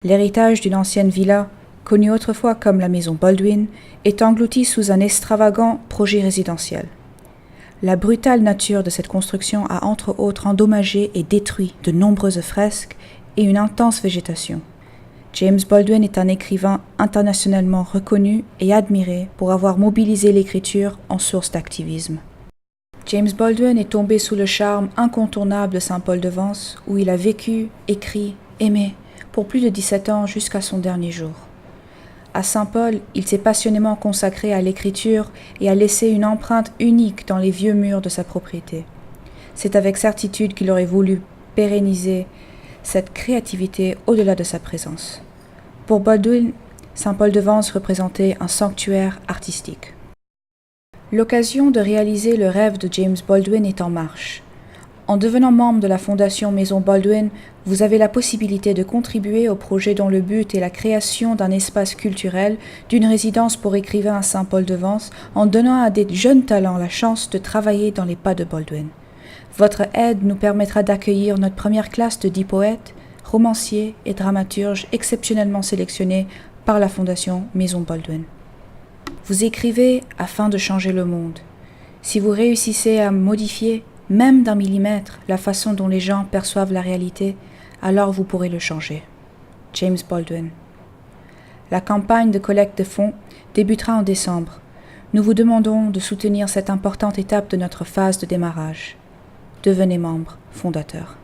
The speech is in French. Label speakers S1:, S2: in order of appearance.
S1: L'héritage d'une ancienne villa, connue autrefois comme la maison Baldwin, est englouti sous un extravagant projet résidentiel. La brutale nature de cette construction a entre autres endommagé et détruit de nombreuses fresques et une intense végétation. James Baldwin est un écrivain internationalement reconnu et admiré pour avoir mobilisé l'écriture en source d'activisme. James Baldwin est tombé sous le charme incontournable de Saint-Paul-de-Vence, où il a vécu, écrit, aimé, pour plus de 17 ans jusqu'à son dernier jour. À Saint-Paul, il s'est passionnément consacré à l'écriture et a laissé une empreinte unique dans les vieux murs de sa propriété. C'est avec certitude qu'il aurait voulu pérenniser cette créativité au-delà de sa présence. Pour Baldwin, Saint-Paul-de-Vence représentait un sanctuaire artistique. L'occasion de réaliser le rêve de James Baldwin est en marche. En devenant membre de la Fondation Maison Baldwin, vous avez la possibilité de contribuer au projet dont le but est la création d'un espace culturel, d'une résidence pour écrivains à Saint-Paul-de-Vence, en donnant à des jeunes talents la chance de travailler dans les pas de Baldwin. Votre aide nous permettra d'accueillir notre première classe de 10 poètes, romanciers et dramaturges exceptionnellement sélectionnés par la Fondation Maison Baldwin. Vous écrivez afin de changer le monde. Si vous réussissez à modifier, même d'1 millimètre, la façon dont les gens perçoivent la réalité, alors vous pourrez le changer. James Baldwin. La campagne de collecte de fonds débutera en décembre. Nous vous demandons de soutenir cette importante étape de notre phase de démarrage. Devenez membre fondateur.